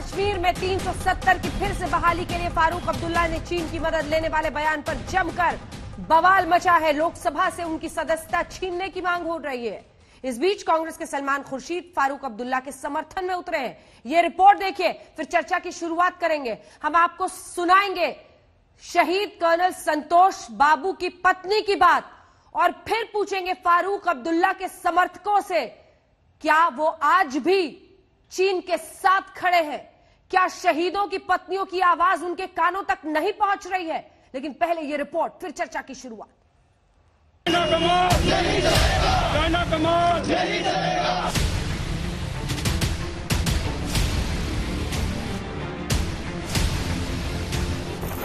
कश्मीर में 370 की फिर से बहाली के लिए फारूक अब्दुल्ला ने चीन की मदद लेने वाले बयान पर जमकर बवाल मचा है। लोकसभा से उनकी सदस्यता छीनने की मांग हो रही है। इस बीच कांग्रेस के सलमान खुर्शीद फारूक अब्दुल्ला के समर्थन में उतरे हैं। ये रिपोर्ट देखिए, फिर चर्चा की शुरुआत करेंगे। हम आपको सुनाएंगे शहीद कर्नल संतोष बाबू की पत्नी की बात और फिर पूछेंगे फारूक अब्दुल्ला के समर्थकों से, क्या वो आज भी चीन के साथ खड़े हैं? क्या शहीदों की पत्नियों की आवाज उनके कानों तक नहीं पहुंच रही है? लेकिन पहले ये रिपोर्ट, फिर चर्चा की शुरुआत।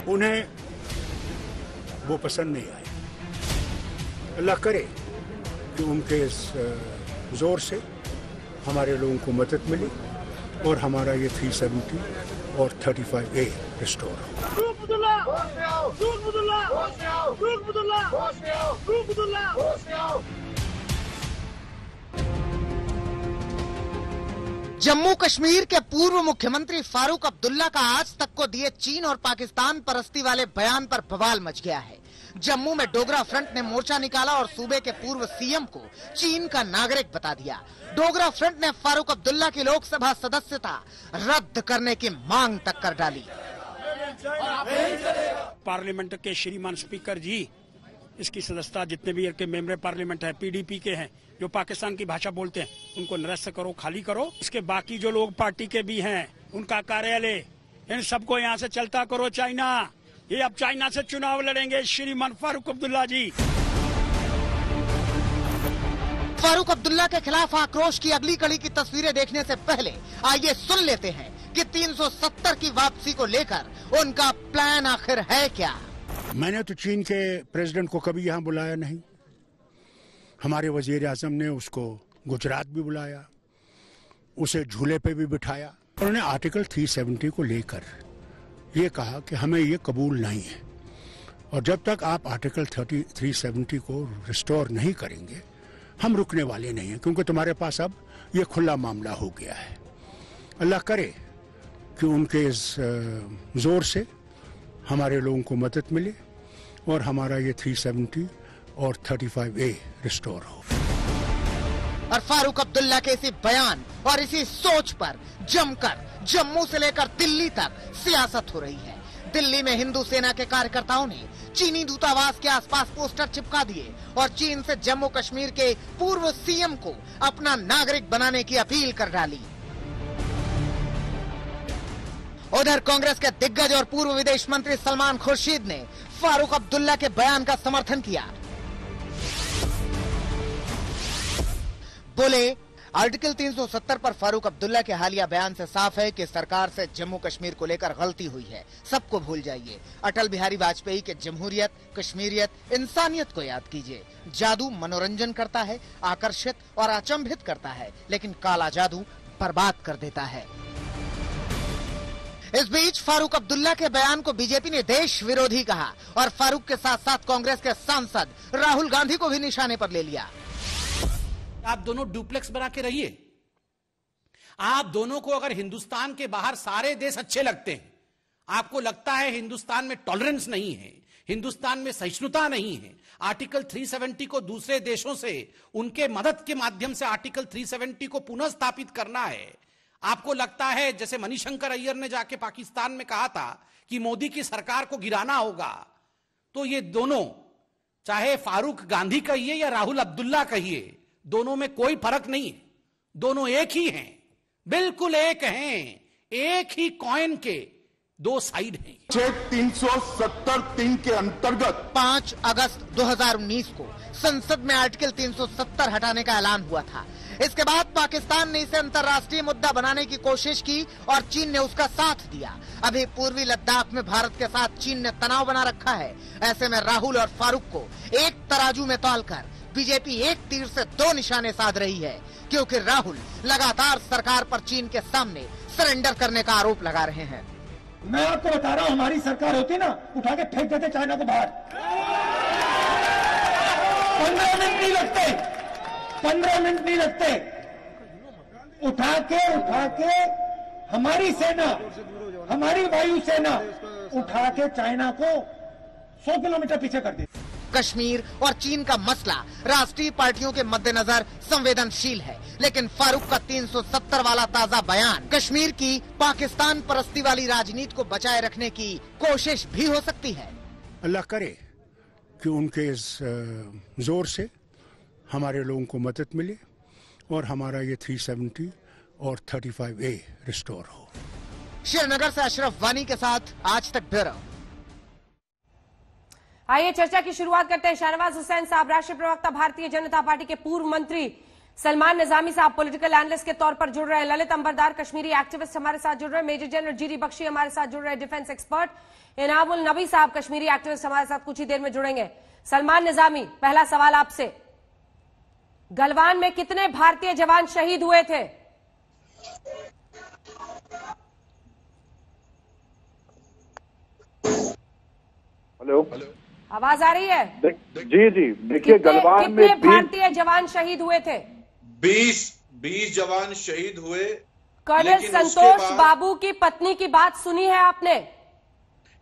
उन्हें वो पसंद नहीं आए। अल्लाह करे कि उनके इस जोर से हमारे लोगों को मदद मिली और हमारा ये 370 और 35A रिस्टोर हो। जम्मू कश्मीर के पूर्व मुख्यमंत्री फारूक अब्दुल्ला का आज तक को दिए चीन और पाकिस्तान परस्ती वाले बयान पर बवाल मच गया है। जम्मू में डोगरा फ्रंट ने मोर्चा निकाला और सूबे के पूर्व सीएम को चीन का नागरिक बता दिया। डोगरा फ्रंट ने फारूक अब्दुल्ला की लोकसभा सदस्यता रद्द करने की मांग तक कर डाली। पार्लियामेंट के श्रीमान स्पीकर जी, इसकी सदस्यता जितने भी के मेंबर पार्लियामेंट है पीडीपी के हैं, जो पाकिस्तान की भाषा बोलते हैं, उनको निरस्त करो, खाली करो। इसके बाकी जो लोग पार्टी के भी हैं, उनका कार्यालय, इन सबको यहाँ से चलता करो चाइना। ये अब चाइना से चुनाव लड़ेंगे श्रीमान फारूक अब्दुल्ला जी। फारूक अब्दुल्ला के खिलाफ आक्रोश की अगली कड़ी की तस्वीरें देखने से पहले आइए सुन लेते हैं कि 370 की वापसी को लेकर उनका प्लान आखिर है क्या। मैंने तो चीन के प्रेसिडेंट को कभी यहाँ बुलाया नहीं। हमारे वजीर आजम ने उसको गुजरात भी बुलाया, उसे झूले पे भी बिठाया। उन्होंने आर्टिकल 370 को लेकर ये कहा कि हमें ये कबूल नहीं है और जब तक आप आर्टिकल 370 को रिस्टोर नहीं करेंगे हम रुकने वाले नहीं हैं, क्योंकि तुम्हारे पास अब ये खुला मामला हो गया है। अल्लाह करे कि उनके इस जोर से हमारे लोगों को मदद मिले और हमारा ये 370 और 35A रिस्टोर हो। और फारूक अब्दुल्ला के इसी बयान और इसी सोच पर जमकर जम्मू से लेकर दिल्ली तक सियासत हो रही है। दिल्ली में हिंदू सेना के कार्यकर्ताओं ने चीनी दूतावास के आसपास पोस्टर चिपका दिए और चीन से जम्मू कश्मीर के पूर्व सीएम को अपना नागरिक बनाने की अपील कर डाली। उधर कांग्रेस के दिग्गज और पूर्व विदेश मंत्री सलमान खुर्शीद ने फारूक अब्दुल्ला के बयान का समर्थन किया। बोले, आर्टिकल 370 पर फारूक अब्दुल्ला के हालिया बयान से साफ है कि सरकार से जम्मू कश्मीर को लेकर गलती हुई है। सबको भूल जाइए। अटल बिहारी वाजपेयी के जमहूरियत, कश्मीरियत, इंसानियत को याद कीजिए। जादू मनोरंजन करता है, आकर्षित और अचंभित करता है, लेकिन काला जादू बर्बाद कर देता है। इस बीच फारूक अब्दुल्ला के बयान को बीजेपी ने देश विरोधी कहा और फारूक के साथ साथ कांग्रेस के सांसद राहुल गांधी को भी निशाने पर ले लिया। आप दोनों डुप्लेक्स बना के रहिए। आप दोनों को अगर हिंदुस्तान के बाहर सारे देश अच्छे लगते हैं, आपको लगता है हिंदुस्तान में टॉलरेंस नहीं है, हिंदुस्तान में सहिष्णुता नहीं है, आर्टिकल 370 को दूसरे देशों से उनके मदद के माध्यम से आर्टिकल 370 को पुनः स्थापित करना है, आपको लगता है जैसे मणिशंकर अय्यर ने जाके पाकिस्तान में कहा था कि मोदी की सरकार को गिराना होगा, तो ये दोनों, चाहे फारूक गांधी कहिए या राहुल अब्दुल्ला कहिए, दोनों में कोई फर्क नहीं है। दोनों एक ही हैं, बिल्कुल एक हैं, एक ही कॉइन के दो साइड हैं। 370(3) के अंतर्गत 5 अगस्त 2019 को संसद में आर्टिकल 370 हटाने का ऐलान हुआ था। इसके बाद पाकिस्तान ने इसे अंतर्राष्ट्रीय मुद्दा बनाने की कोशिश की और चीन ने उसका साथ दिया। अभी पूर्वी लद्दाख में भारत के साथ चीन ने तनाव बना रखा है। ऐसे में राहुल और फारूक को एक तराजू में तौलकर बीजेपी एक तीर से दो निशाने साध रही है, क्योंकि राहुल लगातार सरकार पर चीन के सामने सरेंडर करने का आरोप लगा रहे हैं। मैं आपको बता रहा हूं, हमारी सरकार होती ना, उठा के फेंक देते चाइना को बाहर। 15 मिनट नहीं लगते, 15 मिनट नहीं लगते। उठा के हमारी सेना, हमारी वायुसेना उठा के चाइना को 100 किलोमीटर पीछे कर दी। कश्मीर और चीन का मसला राष्ट्रीय पार्टियों के मद्देनजर संवेदनशील है, लेकिन फारूक का 370 वाला ताजा बयान कश्मीर की पाकिस्तान परस्ती वाली राजनीति को बचाए रखने की कोशिश भी हो सकती है। अल्लाह करे कि उनके इस जोर से हमारे लोगों को मदद मिले और हमारा ये 370 और 35A रिस्टोर हो। श्रीनगर से अशरफ वानी के साथ आज तक ब्यूरो। आइए चर्चा की शुरुआत करते हैं। शाहनवाज हुसैन साहब, राष्ट्रीय प्रवक्ता भारतीय जनता पार्टी के पूर्व मंत्री सलमान निजामी साहब पॉलिटिकल एनालिस्ट के तौर पर जुड़ रहे हैं। ललित अंबरदार कश्मीरी एक्टिविस्ट हमारे साथ जुड़ रहे हैं। मेजर जनरल जीडी बख्शी हमारे साथ जुड़ रहे हैं, डिफेंस एक्सपर्ट। इनामुल नबी साहब कश्मीरी एक्टिविस्ट हमारे साथ कुछ ही देर में जुड़ेंगे। सलमान निजामी, पहला सवाल आपसे, गलवान में कितने भारतीय जवान शहीद हुए थे? हेलो, आवाज आ रही है? जी जी, देखिए गलवान में कितने भारतीय जवान शहीद हुए थे? 20 जवान शहीद हुए। कर्नल संतोष बाबू की पत्नी की बात सुनी है आपने?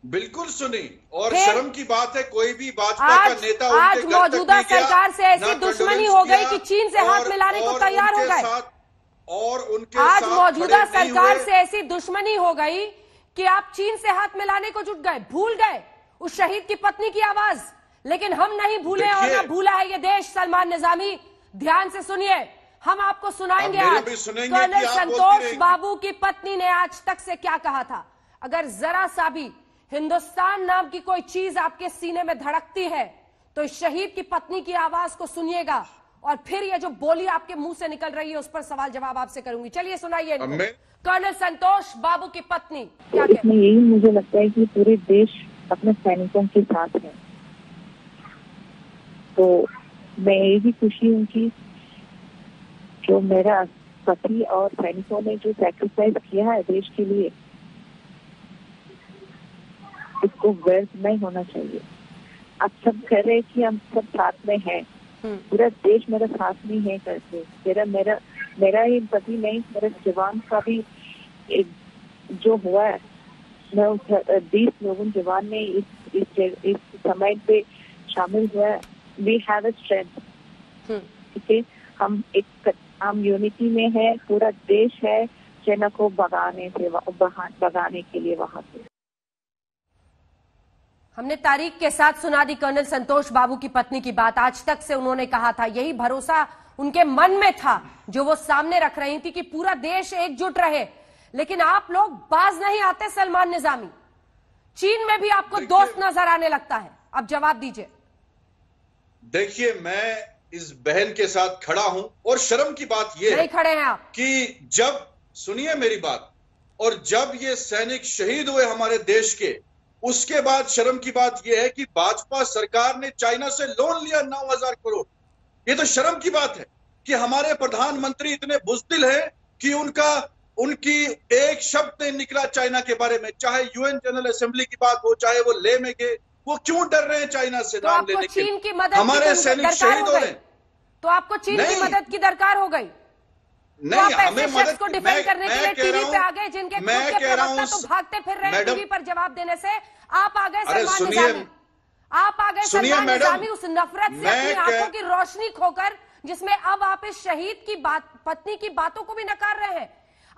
बिल्कुल सुनी, और शर्म की बात है कोई भी भाजपा का नेता आज मौजूदा सरकार से ऐसी दुश्मनी हो गई कि चीन से हाथ मिलाने को तैयार हो गए। और उनके आज साथ मौजूदा सरकार से ऐसी दुश्मनी हो गई कि आप चीन से हाथ मिलाने को जुट गए, भूल गए उस शहीद की पत्नी की आवाज। लेकिन हम नहीं भूले और न भूला है ये देश। सलमान निजामी, ध्यान से सुनिए, हम आपको सुनाएंगे आज कर्नल संतोष बाबू की पत्नी ने आज तक से क्या कहा था। अगर जरा सा भी हिंदुस्तान नाम की कोई चीज आपके सीने में धड़कती है तो इस शहीद की पत्नी की आवाज को सुनिएगा, और फिर ये जो बोली आपके मुंह से निकल रही है उस पर सवाल जवाब आपसे करूंगी। चलिए सुनाइए। कर्नल संतोष बाबू की पत्नी क्या कहती है? यही मुझे लगता है कि पूरे देश अपने सैनिकों के साथ है, तो मैं ये भी खुशी हूँ कि जो मेरा पति और सैनिकों ने जो सैक्रिफाइस किया है देश के लिए, इसको व्यर्थ नहीं होना चाहिए। अब सब कह रहे कि हम सब साथ में हैं, पूरा देश मेरा साथ में है करके। मेरा ही पति नहीं, मेरे जवान का भी एक जो हुआ है, मैं उस 20 लोगों जवान ने इस समय पे शामिल हुआ है। वी हैव अ स्ट्रेंथ, ठीक है, हम यूनिटी में है, पूरा देश है चाइना को भगाने के लिए वहां से। हमने तारीख के साथ सुना दी कर्नल संतोष बाबू की पत्नी की बात। आज तक से उन्होंने कहा था, यही भरोसा उनके मन में था जो वो सामने रख रही थी कि पूरा देश एकजुट रहे। लेकिन आप लोग बाज नहीं आते। सलमान निजामी, चीन में भी आपको दोस्त नजर आने लगता है, अब जवाब दीजिए। देखिए, मैं इस बहन के साथ खड़ा हूं, और शर्म की बात यह नहीं खड़े हैं आप कि जब, सुनिए मेरी बात, और जब ये सैनिक शहीद हुए हमारे देश के, उसके बाद शर्म की बात यह है कि भाजपा सरकार ने चाइना से लोन लिया 9,000 करोड़। ये तो शर्म की बात है कि हमारे प्रधानमंत्री इतने बुज़दिल हैं कि उनकी एक शब्द नहीं निकला चाइना के बारे में, चाहे यूएन जनरल असेंबली की बात हो, चाहे वो ले में गए, वो क्यों डर रहे हैं चाइना से तो नाम लेने चीन की मदद हमारे सैनिक शहीद हो रहे हैं। तो आपको चीन की मदद की दरकार हो गई? नहीं, हमें मदद को डिफेंड करने के लिए टीवी पे आ गए, जिनके प्रवक्ता तो भागते फिर रहे हैं टीवी पर जवाब देने से। आप आ गए सलमान निजामी, आप आ गए सलमान निजामी उस नफरत से अपनी आंखों की रोशनी खोकर, जिसमें अब आप इस शहीद की पत्नी की बातों को भी नकार रहे हैं।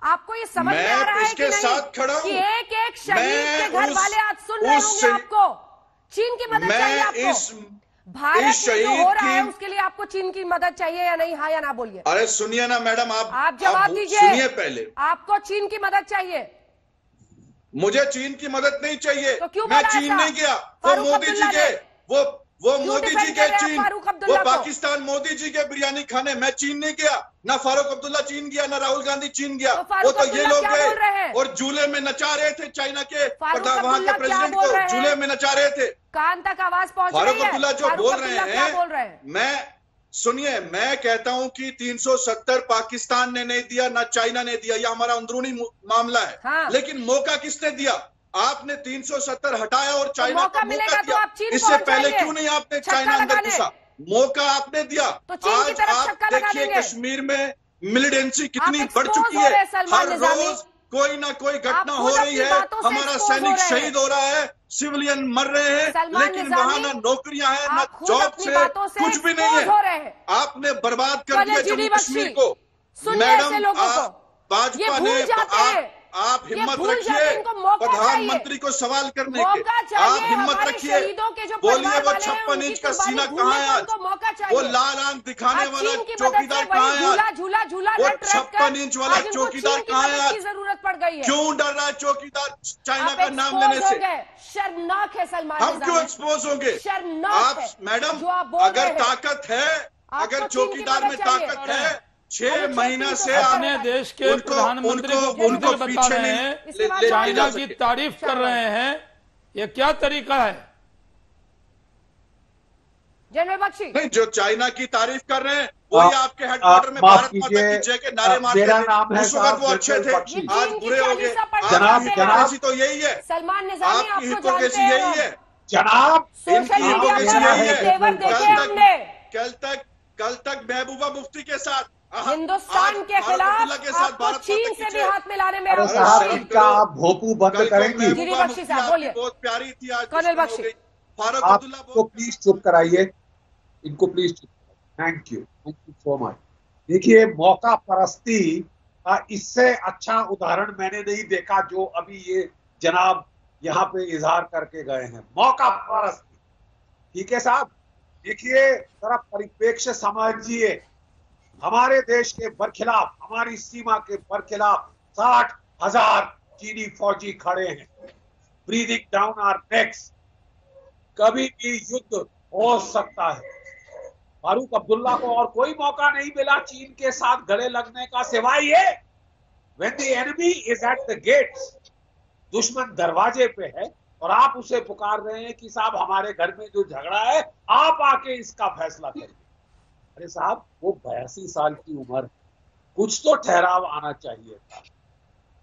आपको ये समझ में आ रहा है कि नहीं कि एक एक शहीद के घर वाले आज सुन रहे होंगे आपको? चीन की मदद चाहिए आपको? भारत में जो हो रहा है उसके लिए आपको चीन की मदद चाहिए या नहीं? हाँ या ना बोलिए। अरे सुनिए ना मैडम, आप जवाब दीजिए। सुनिए पहले, आपको चीन की मदद चाहिए? मुझे चीन की मदद नहीं चाहिए। तो क्यों मैं चीन नहीं गया, वो मोदी जी के, वो मोदी जी के चीन, वो पाकिस्तान मोदी जी के बिरयानी खाने। मैं चीन नहीं गया, ना फारूक अब्दुल्ला चीन गया, ना राहुल गांधी चीन गया। वो तो ये लोग गए और झूले में नचा रहे थे चाइना के वहां के प्रेसिडेंट को, झूले में नचा रहे थे। कान तक आवाज पहुंच रही है। फारूक अब्दुल्ला जो बोल रहे हैं, मैं सुनिए, मैं कहता हूं कि 370 पाकिस्तान ने नहीं दिया, ना चाइना ने दिया, यह हमारा अंदरूनी मामला है। हाँ। लेकिन मौका किसने दिया? आपने 370 हटाया और चाइना को मौका दिया। तो इससे पहले क्यों नहीं आपने चाइना अंदर घुसा? मौका आपने दिया। तो आज आप देखिए कश्मीर में मिलिटेंसी कितनी बढ़ चुकी है। हर रोज कोई ना कोई घटना हो रही है, हमारा सैनिक शहीद हो रहा है, सिविलियन मर रहे हैं, लेकिन वहां ना नौकरियां हैं, ना जॉब से कुछ भी नहीं है। आपने बर्बाद कर दिया जम्मू कश्मीर को। मैडम, भाजपा ने आप हिम्मत रखिए प्रधानमंत्री को सवाल करने के, आप हिम्मत रखिए, बोलिए वो 56 इंच का सीना कहाँ है आज, वो लाल आंख दिखाने वाला चौकीदार कहाँ है आज, वो 56 इंच वाला चौकीदार कहाँ है आज, जरूरत पड़ गई है। क्यों डर रहा है चौकीदार चाइना का नाम लेने से? शर्मनाक है सलमान, हम क्यों एक्सपोज होंगे? आप मैडम, अगर ताकत है, अगर चौकीदार में ताकत है, 6 महीना से अपने देश के प्रधानमंत्री को उनको बता रहे हैं, चाइना की तारीफ कर रहे हैं, ये क्या तरीका है? जनरल बख्शी नहीं, जो चाइना की तारीफ कर रहे हैं वही आपके हेडक्वार्टर में भारत माता की जय के नारे मारते थे, उस वक्त वो अच्छे थे, आज बुरे हो गए। हिपोक्रेसी तो यही है, सलमान निज़ामी, आपकी हिपोक्रेसी यही है जनाब, सोशल मीडिया पर कल तक महबूबा मुफ्ती के साथ हिंदुस्तान के खिलाफ आपको चीन से भी हाथ मिलाने में का भोपू बंद करेंगी। बख्शी साहब बोलिए। बहुत प्यारी थी आज कर्नल बख्शी, फारूक आपको प्लीज चुप कराइए, इनको प्लीज चुप। Thank you so much. देखिए, मौका परस्ती का इससे अच्छा उदाहरण मैंने नहीं देखा जो अभी ये जनाब यहाँ पे इजहार करके गए हैं। मौका परस्ती, ठीक है साहब। देखिए, जरा परिप्रेक्ष्य समझिए, हमारे देश के बरखिलाफ, हमारी सीमा के बरखिलाफ 60,000 चीनी फौजी खड़े हैं, ब्रीदिंग डाउन आवर नेक्स। कभी भी युद्ध हो सकता है। फारूक अब्दुल्ला को और कोई मौका नहीं मिला चीन के साथ गले लगने का सिवाय ये, when the enemy is at the gates, दुश्मन दरवाजे पे है और आप उसे पुकार रहे हैं कि साहब हमारे घर में जो झगड़ा है आप आके इसका फैसला करिए। अरे साहब, वो 82 साल की उम्र, कुछ तो ठहराव आना चाहिए था।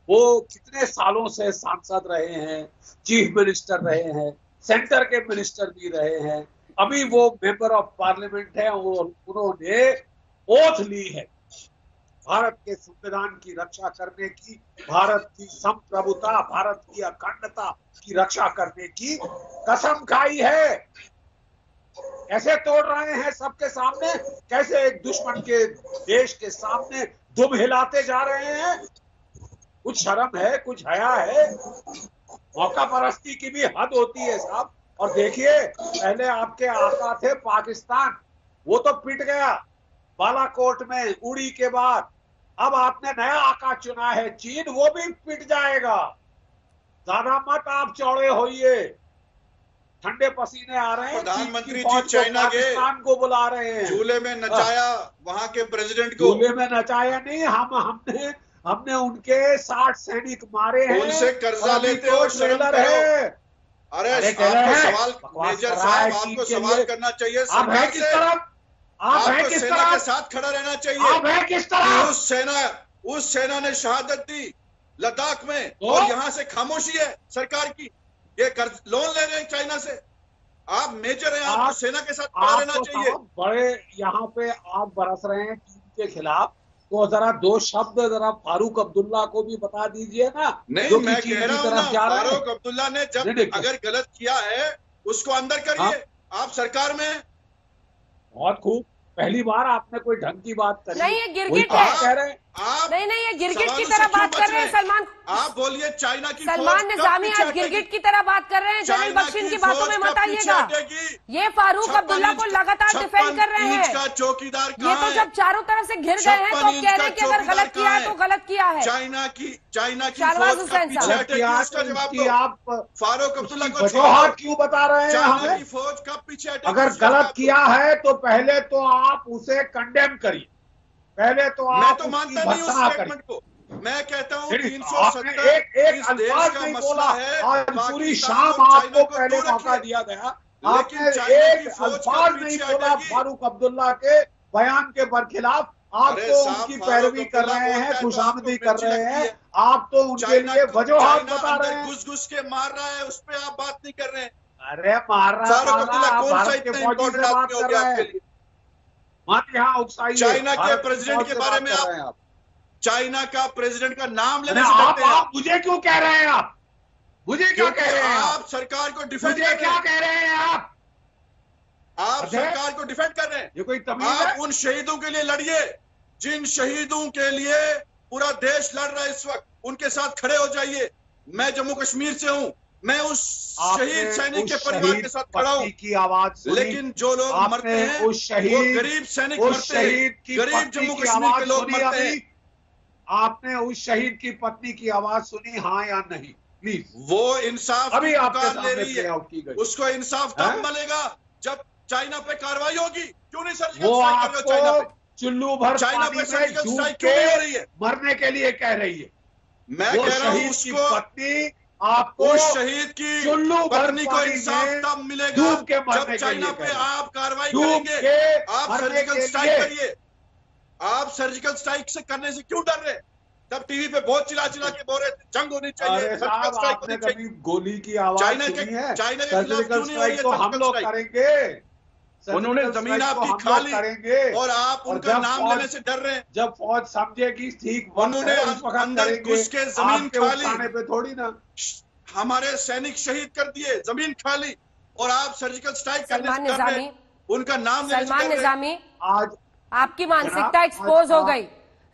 वो कितने सालों से सांसद रहे हैं, चीफ मिनिस्टर रहे हैं, सेंटर के मिनिस्टर भी रहे हैं, अभी वो मेंबर ऑफ पार्लियामेंट है और उन्होंने ओथ ली है भारत के संविधान की रक्षा करने की, भारत की संप्रभुता, भारत की अखंडता की रक्षा करने की कसम खाई है। कैसे तोड़ रहे हैं सबके सामने, कैसे एक दुश्मन के देश के सामने दुम हिलाते जा रहे हैं। कुछ शर्म है, कुछ हया है, मौका परस्ती की भी हद होती है साहब। और देखिए, पहले आपके आका थे पाकिस्तान, वो तो पिट गया बालाकोट में उड़ी के बाद। अब आपने नया आका चुना है चीन, वो भी पिट जाएगा। ज्यादा मत आप चौड़े होइए, ठंडे पसीने आ रहे हैं। प्रधानमंत्री जी चाइना के पाकिस्तान को बुला रहे हैं, झूले में नचाया वहां के प्रेसिडेंट को। झूले में नचाया नहीं, हमने उनके 60 सैनिक मारे हैं, उनसे कर्जा लेते हो, शर्म है। अरे आपको सवाल, मेजर साहब आपको सवाल करना चाहिए सरकार से, आपको सेना के साथ खड़ा रहना चाहिए। किस तरह उस सेना ने शहादत दी लद्दाख में और यहाँ से खामोशी है सरकार की। ये कर्ज लोन ले रहे हैं चाइना से, आप मेजर हैं, आपको सेना के साथ खड़ा रहना चाहिए। बड़े यहाँ पे आग बरस रहे हैं चीन के खिलाफ, तो जरा 2 शब्द जरा फारूक अब्दुल्ला को भी बता दीजिए ना। नहीं, मैं कह रहा हूँ ना, फारूक अब्दुल्ला ने जब अगर गलत किया है उसको अंदर करिए। आप सरकार में बहुत खूब, पहली बार आपने कोई ढंग की बात करी। नहीं, ये गिरगिट है, कह रहे हैं आप नहीं, ये गिरगिट की तरह बात कर रहे हैं सलमान। आप बोलिए चाइना की सलमान निज़ामी आज गिरगिट की तरह बात कर रहे हैं। जनरल बख्शी की बातों में मत आइएगा। ये फारूक अब्दुल्ला को लगातार डिफेंड कर रहे हैं। चौकीदार ये तो जब चारों तरफ से घिर गए हैं तो कह रहे हैं कि अगर गलत किया है तो गलत किया है। चाइना की शाहनवाज हुसैन साहब, उसका जवाब आप फारूक अब्दुल्ला को वजूहत क्यों बता रहे हैं? चाइना की फौज कब पीछे अगर गलत किया है तो पहले तो आप उसे कंडेम करिए, पहले तो आप। मैं तो मानता नहीं उस स्टेटमेंट को। मैं कहता हूँ 370 एक अल्फाज नहीं बोला है। आज पूरी शाम आपको पहले मौका दिया गया, आपने एक अल्फाज नहीं बोला फारूक अब्दुल्ला के बयान के बरखिलाफ। आप तो उनकी पैरवी कर रहे हैं, खुशामदी कर रहे हैं, आप तो उनके लिए वजूहत बता रहे हैं। घुस घुस के मार रहा है, उस पर आप बात नहीं कर रहे हैं। अरे मार रहा है, भारत के फौजी से बात कर रहे हैं। मत यहाँ उकसाइए। चाइना के प्रेसिडेंट के बारे में आप चाइना का प्रेसिडेंट का नाम लेने से आप डरते हैं। मुझे क्यों कह रहे हैं? आप मुझे क्या कह रहे हैं? आप सरकार को डिफेंड मुझे क्या कह रहे हैं? आप सरकार को डिफेंड कर रहे हैं। ये कोई तमीज आप है? उन शहीदों के लिए लड़िए जिन शहीदों के लिए पूरा देश लड़ रहा है इस वक्त, उनके साथ खड़े हो जाइए। मैं जम्मू कश्मीर से हूं, मैं उस शहीद सैनिक के परिवार के साथ खड़ा हूं की आवाज सुनी, लेकिन जो लोग मरते हैं उस शहीद, वो गरीब सैनिक मरते हैं, गरीब जम्मू कश्मीर के लोग मरते हैं। आपने उस शहीद की पत्नी की आवाज सुनी, हाँ या नहीं? प्लीज। वो इंसाफ अभी की आपके पुकार ले सामने रही प्ले है, आउट की गई। उसको इंसाफ तब मिलेगा जब चाइना पे कार्रवाई होगी। क्यों नहीं सर्जिकल वो स्ट्राइक कर रहे हो चाइना आपको पे? चुल्लू भर चाइना पानी पे में सर्जिकल डूब स्ट्राइक क्यों नहीं हो रही के है? मरने के लिए कह रही है। मैं वो कह रहा हूं शहीद की उसको, पत्नी आपको उस शहीद की चुल्लू भर पत्नी को पानी इंसाफ में तब मिलेगा डूब के मरने जब के चाइना लिए पे कह रही है। आप कार्रवाई डूब करेंगे। के आप मरने सर्जिकल के स्ट्राइक लिए। करिए। आप सर्जिकल स्ट्राइक से करने से क्यों डर रहे? तब टीवी पे बहुत चिल्ला के बोल रहे थे जंग होनी चाहिए, अरे सर्जिकल साहब, स्ट्राइक आपने होनी कभी चाहिए। गोली की आवाज चाइना सुनी है? के खिलाफ सर्जिकल क्यों नहीं हो रही है स्ट्राइक तो हम सर्जिकल लोग स्ट्राइक? करेंगे। उन्होंने सर्जिकल जमीन स्ट्राइक तो आपकी हम खा लोग ली करेंगे और आप और उनका जब नाम फौज- लेने से डर रहे हैं। जब फौज समझेगी ठीक वक्त उन्होंने है, उस वक्त अंदर करेंगे। घुस के जमीन आपके खा ली। उकसाने पे थोड़ी ना। हमारे सैनिक शहीद कर दिए, जमीन खा ली, और आप सर्जिकल स्ट्राइक करने से सलमान डर रहे हैं। निजामी, उनका नाम लेने से सलमान डर रहे हैं। निजामी, आज आपकी मानसिकता एक्सपोज हो गई।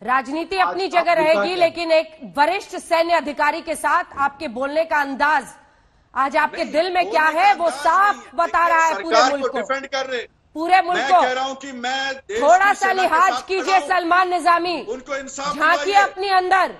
राजनीति अपनी जगह रहेगी, लेकिन एक वरिष्ठ सैन्य अधिकारी के साथ आपके बोलने का अंदाज आज आपके दिल में क्या है वो साफ बता रहा है पूरे मुल्क को, डिफेंड कर रहे। पूरे मुल्क मैं को। कह रहा हूं कि मैं देश थोड़ा की सा सेना के लिहाज साथ कीजिए खड़ा हूं। सलमान निजामी, उनको इंसाफ झांकिए दिलाइए। अपने अंदर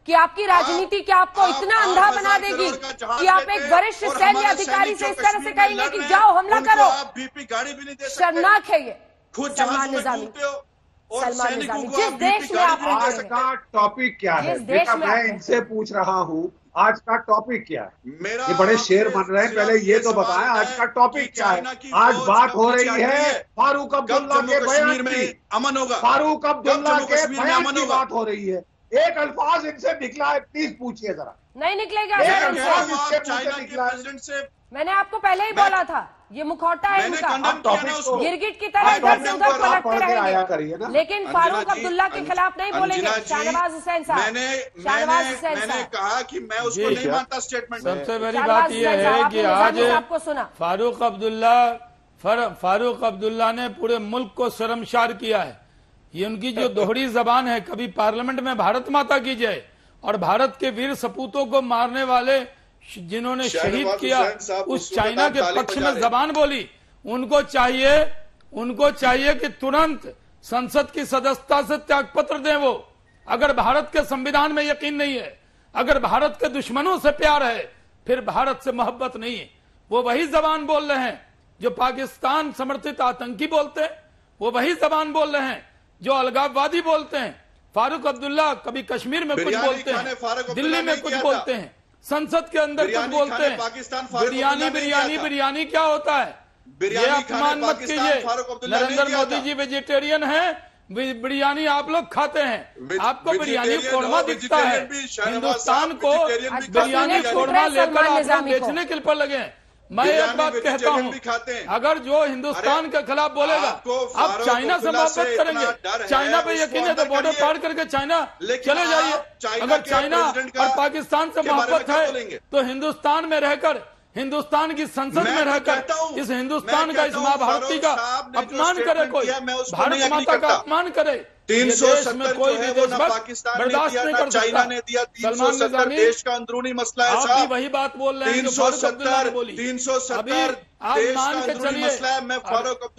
कि आपकी राजनीति क्या आपको इतना अंधा बना देगी कि आप एक वरिष्ठ सैन्य अधिकारी से इस तरह से कहेंगे कि जाओ हमला करो। आप बीपी गाड़ी भी नहीं दे सकते। शर्मनाक है ये। खुद सलमान जहाजों में निजामी, घूमते हो और सलमान सैनिकों निजामी, को जिस आप देश बीपी में गाड़ी आप भी नहीं दे आज सकते। का टॉपिक क्या है? जिस देश बेटा में मैं आप इनसे पूछ रहा हूँ, आज का टॉपिक क्या है? मेरा ये बड़े शेर आपसे बन रहे हैं, सिर्फ पहले ये तो सवाल बताएं आज है का टॉपिक कि क्या है? चाइना की आज फौज बात कब हो पीछे रही हटती है है? फारूक कब अब्दुल्ला जम्मू के कश्मीर बयान में की। अमन होगा? फारूक अब्दुल्ला जम्मू के कश्मीर में बयान अमन की होगा? बात हो रही है। एक अल्फाज इनसे निकला है, प्लीज पूछिए जरा। नहीं निकलेगा एक सर अल्फाज इनसे। इसके मुंह चाइना से के निकला है। प्रेसिडेंट से मैंने आपको पहले ही बोला था, ये मुखौटा है मैंने इनका। कंडम किया ना उसको। गिरगिट की तरह इधर से उधर पलटते आया रहेंगे, करिए ना। लेकिन फारूक अब्दुल्ला के खिलाफ नहीं बोलेंगे। अंजना जी, शाहनवाज हुसैन साहब, शाहनवाज हुसैन मैंने साहब, कहा कि मैं उसको नहीं मानता स्टेटमेंट। सबसे बड़ी शाहनवाज बात यह हुसैन साहब, है कि आपने आज निजामी साहब को सुना। फारूक अब्दुल्ला ने पूरे मुल्क को शर्मसार किया है। ये उनकी जो दोहरी जबान है, कभी पार्लियामेंट में भारत माता की जय और भारत के वीर सपूतों को मारने वाले जिन्होंने शहीद किया उस चाइना के पक्ष में जबान बोली। उनको चाहिए कि तुरंत संसद की सदस्यता से त्यागपत्र दें। वो अगर भारत के संविधान में यकीन नहीं है, अगर भारत के दुश्मनों से प्यार है, फिर भारत से मोहब्बत नहीं है। वो वही जबान बोल रहे हैं जो पाकिस्तान समर्थित आतंकी बोलते हैं, वो वही जबान बोल रहे हैं जो अलगाववादी बोलते हैं। फारूक अब्दुल्ला कभी कश्मीर में कुछ बोलते हैं, दिल्ली में कुछ बोलते हैं, संसद के अंदर कुछ बोलते हैं। बिरयानी क्या होता है? ये अपमान मत कीजिए। नरेंद्र मोदी जी वेजिटेरियन हैं, बिरयानी आप लोग खाते हैं। आपको बिरयानी कोरमा दिखता है। हिंदुस्तान को बिरयानी कोरमा लेकर आप लोग बेचने के पर लगे हैं। मैं एक बात कहता हूं, अगर जो हिंदुस्तान के खिलाफ बोलेगा, आप चाइना से मोहब्बत करेंगे, चाइना पे यकीन है तो बॉर्डर पार करके चाइना चले जाइए। अगर चाइना और पाकिस्तान से मोहब्बत है तो हिंदुस्तान में रहकर, हिंदुस्तान की संसद में रहकर इस हिंदुस्तान का, इस माँ भारती का अपमान करे कोई, भारत माता का अपमान करे, 370 में कोई भी देशभक्त बर्दाश्त नहीं कर चाइना ने दिया। 370 देश का अंदरूनी मसला है आप भी वही बात बोल रहे हैं। 370 आप मान के चलिए,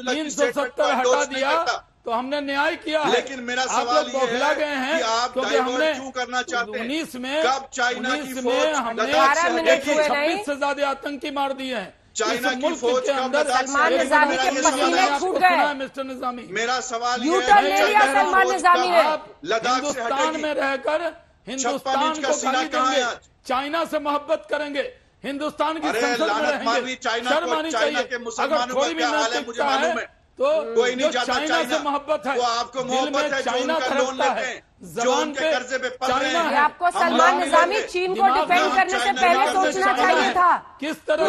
370 हटा दिया तो हमने न्याय किया है। लेकिन मेरा सवाल ये है गए हैं कि आप क्योंकि हमने क्यों करना चाहते हैं? 19 में कब चाइना की फौज हमने लद्दाख से हटेगी? 26 से ज्यादा आतंकी मार दिए हैं। चाइना की फौज के अंदर सलमान निजामी के पसीने छूट गए। मिस्टर निजामी, मेरा सवाल ये यूटर्न ले लिया सलमान निजामी ने। लद्दाख से हिंदुस्तान में रहकर हिंदुस्तान को गाली देंगे, चाइना से मोहब्बत करेंगे, हिंदुस्तान की संसद में रहेंगे, शर्म आनी चाहिए। अगर थोड़ी भी नैतिकता है तो कोई नहीं जो चाहता चाइना से मोहब्बत है, वो आपको दिल मोहब्बत में है जो चाइना उनका लोन धड़कता लेते है, हैं। जबान पे चाइना है। आपको सलमान निजामी चीन को डिफेंड करने से पहले सोचना चाहिए था किस तरह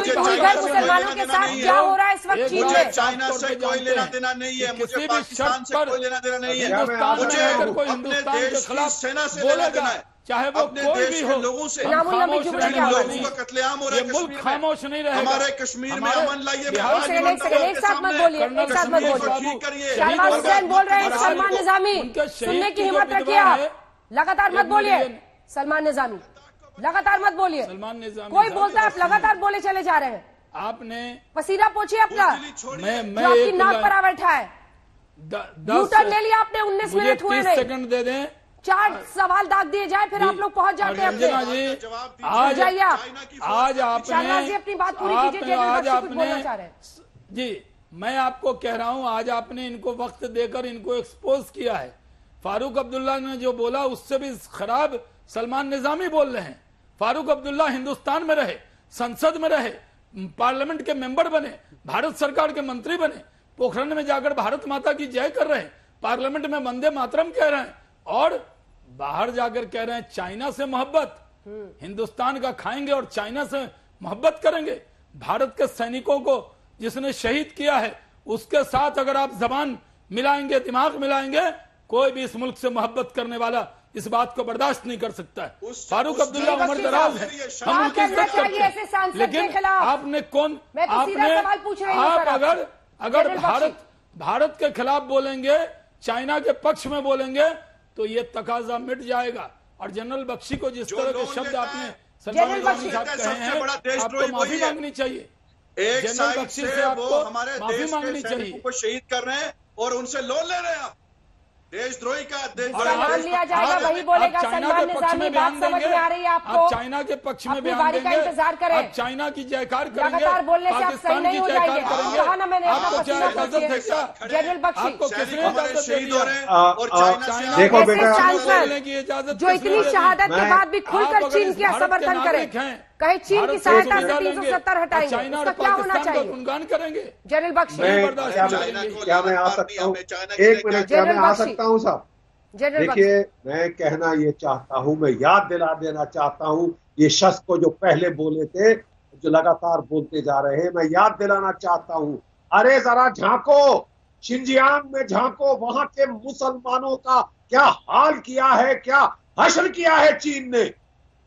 मुसलमानों के साथ क्या हो रहा है इस वक्त चीन में। चाइना से कोई लेना देना नहीं है, मुझे पाकिस्तान से कोई लेना देना नहीं है, मुझे अपने देश की सेना से लेना देना है, चाहे वो अपने कोई देश भी के हो। लोगों से। खामोश रहने वाला लोगों का कत्लेआम हो रहा है ये मुल्क कश्मीर खामोश नहीं रहेगा। हमारे कश्मीर में अमन लाइए, एक साथ मत बोलिए, एक साथ मत बोलिए। शहबाज हुसैन बोल रहे हैं सलमान निजामी, सुनने की हिम्मत रखिए आप, लगातार मत बोलिए। सलमान निजामी लगातार मत बोलिए, सलमान निजामी कोई बोलता है आप लगातार बोले चले जा रहे हैं। आपने पसीना पोछिए अपना, मैं जो आपकी नाक पर आ बैठा है। यूटर्न ले लिया आपने, 19 मिनट हुए 30 सेकंड दे दें, 4 सवाल दाग दिए जाए, फिर आप लोग पहुंच जाते हैं। रंजना जी आज आपने अपनी बात पूरी कीजिए। आज आपने जी मैं आपको कह रहा हूं, आज आपने इनको वक्त देकर इनको एक्सपोज किया है। फारूक अब्दुल्ला ने जो बोला उससे भी खराब सलमान निजामी बोल रहे हैं। फारूक अब्दुल्ला हिंदुस्तान में रहे, संसद में रहे, पार्लियामेंट के मेंबर बने, भारत सरकार के मंत्री बने, पोखरण में जाकर भारत माता की जय कर रहे हैं, पार्लियामेंट में वंदे मातरम कह रहे हैं, और बाहर जाकर कह रहे हैं चाइना से मोहब्बत, हिंदुस्तान का खाएंगे और चाइना से मोहब्बत करेंगे। भारत के सैनिकों को जिसने शहीद किया है उसके साथ अगर आप जबान मिलाएंगे, दिमाग मिलाएंगे, कोई भी इस मुल्क से मोहब्बत करने वाला इस बात को बर्दाश्त नहीं कर सकता है। फारूक अब्दुल्ला उम्र दराज है, हम उनकी इज्जत करते हैं, लेकिन आपने कौन आप अगर भारत के खिलाफ बोलेंगे, चाइना के पक्ष में बोलेंगे तो ये तकाजा मिट जाएगा। और जनरल बख्शी को जिस तरह के शब्द आपने सलमान निजामी साहब कहे हैं, आपको माफी मांगनी चाहिए। जनरल बख्शी से आपको माफी मांगनी चाहिए। को शहीद कर रहे हैं और उनसे लोन ले रहे हैं आप। देशद्रोही का सलमान लिया जाएगा, वही बोलेगा। सलमान निजामी बात समझ में आ रही है आपको? आप चाइना के पक्ष में बयान देंगे, इंतजार करें। आप चाइना की जयकार करेंगे, लगातार बोलने से आप सही नहीं हो जाएंगे। कहा ना मैंने, आपको क्या इजाजत है क्या? जनरल बख्शी आपको किसने इजाजत दे दी और चाइना देखो बेटा, बोलने की इजाजत जो इतनी शहादत के बाद भी खुलकर चीन का समर्थन करे, कहे चीन की सहायता से 370 हटाएंगे, चाइना और उसका क्या होना पाकिस्तान का चाहिए? गुणगान करेंगे। जनरल बख्शी क्या मैं आ सकता हूँ? एक मिनट, क्या मैं आ सकता हूँ साहब? देखिए, मैं कहना ये चाहता हूं, मैं याद दिला देना चाहता हूं ये शख्स को जो पहले बोले थे, जो लगातार बोलते जा रहे हैं, मैं याद दिलाना चाहता हूं। अरे जरा झांको, शिनजियांग में झांको, वहां के मुसलमानों का क्या हाल किया है, क्या हश्र किया है चीन ने।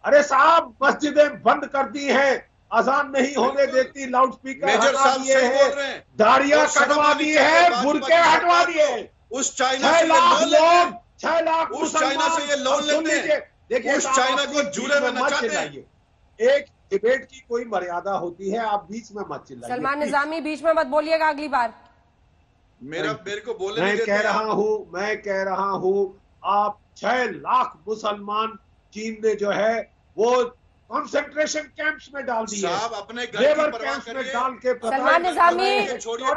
अरे साहब, मस्जिदें बंद कर दी हैं, अजान नहीं होने देती, लाउड स्पीकर हटा दिए हैं, दाढ़ियां कटवा दी है, बुरके हटवा दिए। उस चाइना से लोग 6 लाख उस चाइना से ये लोन लेते हैं। देखिए, उस चाइना को झूले में नचाते हैं। एक डिबेट की कोई मर्यादा होती है, आप बीच में मत चिल्लाइए। सलमान निजामी बीच में मत बोलिएगा अगली बार। मेरे को बोलने मैं कह रहा हूं आप 6 लाख मुसलमान चीन ने जो है वो कॉन्सेंट्रेशन कैंप्स में डाल दिए, साहब अपने लेबर कैंप्स में डाल के। सलमान निजामी,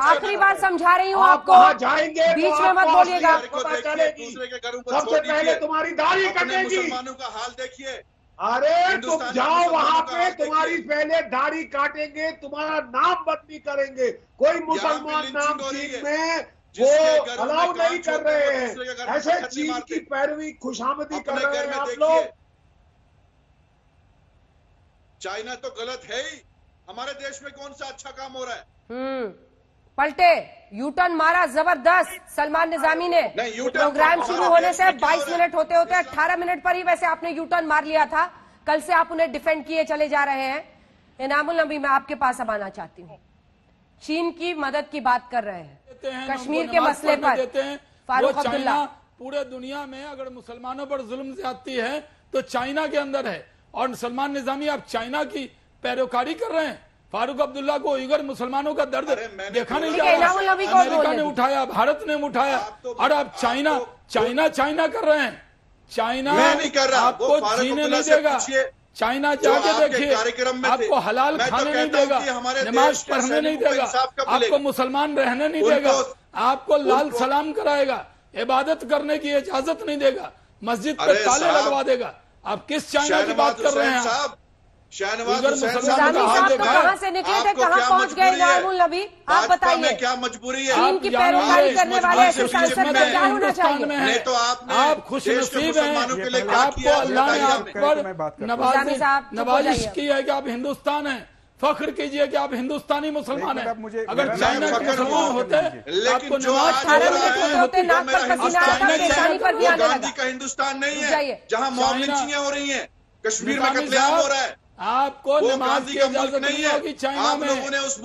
आखिरी बार समझा रही हूँ आपको, जाएंगे बीच में मत बोलिएगा। पता चलेगी, सबसे पहले तुम्हारी दाढ़ी कटेगी। मुसलमानों का हाल देखिए। अरे तुम जाओ वहां पे, तुम्हारी पहले दाढ़ी काटेंगे, तुम्हारा नाम बदली करेंगे। कोई मुसलमान नाम चीन में वो अलाउ नहीं कर रहे हैं। ऐसे चीन की पैरवी खुशामदी कर रहे हैं आप लोग। चाइना तो गलत है ही, हमारे देश में कौन सा अच्छा काम हो रहा है? पलटे, यूटर्न मारा जबरदस्त सलमान निजामी ने। प्रोग्राम शुरू होने से 22 मिनट होते होते 18 मिनट पर ही वैसे आपने यूटर्न मार लिया था। कल से आप उन्हें डिफेंड किए चले जा रहे हैं। इनामुल नबी, मैं आपके पास अब आना चाहती हूँ। चीन की मदद की बात कर रहे हैं, कश्मीर के मसले पर फारूक अब्दुल्ला। पूरे दुनिया में अगर मुसलमानों पर जुल्म ज्यादती है तो चाइना के अंदर है, और सलमान निजामी आप चाइना की पैरोकारी कर रहे हैं। फारूक अब्दुल्ला को उइगर मुसलमानों का दर्द देखा नहीं जा रहा। अमेरिका ने उठाया, भारत ने उठाया, और आप चाइना कर रहे हैं। चाइना आपको जीने नहीं देगा। चाइना जाके देखिए, आपको हलाल खाने नहीं देगा, नमाज पढ़ने नहीं देगा, आपको मुसलमान रहने नहीं देगा, आपको लाल सलाम कराएगा, इबादत करने की इजाजत नहीं देगा, मस्जिद पे ताले लगवा देगा। आप किस चाइना की बात कर रहे हैं? शहनवाज हुसैन निजामी साहब तो कहाँ से निकले थे, कहाँ पहुंच गए इनामुल नबी, आप बताइए। क्या मजबूरी है? चीन की पैरोकारी करने वाले ऐसे सांसद का क्या होना चाहिए? नहीं तो आपने आप खुश नसीब हैं, आपको अल्लाह ने आप पर नवाजिश की है कि आप हिंदुस्तान हैं। फख्र कीजिए कि आप हिंदुस्तानी मुसलमान हैं। अगर चाइना के मुसलमान होते आपको नमाज गांधी का हिंदुस्तान नहीं है जहाँ मॉब लिंचिंगें हो रही हैं, कश्मीर में कत्लेआम हो रहा है। आपको नमाज की इजाजत नहीं होगी चाइना में।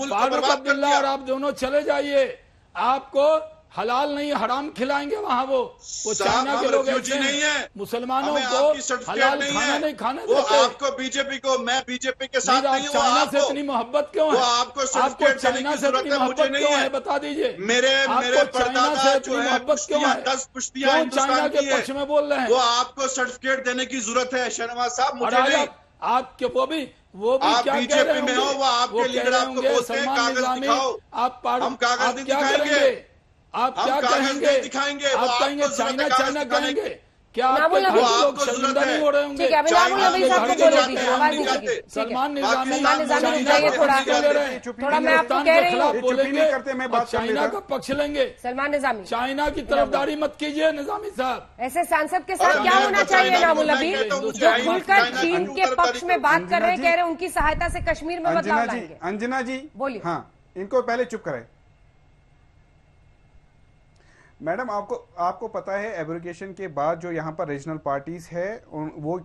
फारूक अब्दुल्ला और आप दोनों चले जाइए, आपको हलाल नहीं हराम खिलाएंगे वहाँ। वो चाइना के लोग नहीं है, मुसलमानों को हलाल खाना नहीं खाने देते। आपको बीजेपी को, मैं बीजेपी के साथ नहीं हूँ। चाइना से इतनी मोहब्बत क्यों है? आपको चाइना से इतनी मोहब्बत क्यों है, बता दीजिए। मेरे चाइना से इतनी मोहब्बत क्यों है? 10 पुश्तियां चाइना के पक्ष में बोल रहे हैं? वो आपको सर्टिफिकेट देने की जरूरत है शहनवाज साहब, मुझे नहीं। आपके वो भी क्या कह रहे में हो, वो आपके लीडर आपको बोलते हैं कागज दिखाओ, हम कागज नहीं दिखाएंगे, आप क्या कहेंगे? दिखाएंगे, आप कहेंगे चाइना कहेंगे क्या? आपके लोग शर्मिंदा नहीं हो रहे होंगे? सलमान निजामी थोड़ा मैं आपको कह रही हूँ, बोलेंगे चाइना का पक्ष लेंगे। सलमान निजामी, चाइना की तरफदारी मत कीजिए निजामी साहब। ऐसे सांसद के साथ क्या होना चाहिए इनामुल नबी, जो खुलकर चीन के पक्ष में बात कर रहे हैं, कह रहे हैं उनकी सहायता से कश्मीर में बदलाव लाएंगे। अंजना जी बोलिए। हाँ, इनको पहले चुप करें। मैडम आपको पता है एब्रोगेशन के बाद जो यहाँ पर रीजनल पार्टीज है वो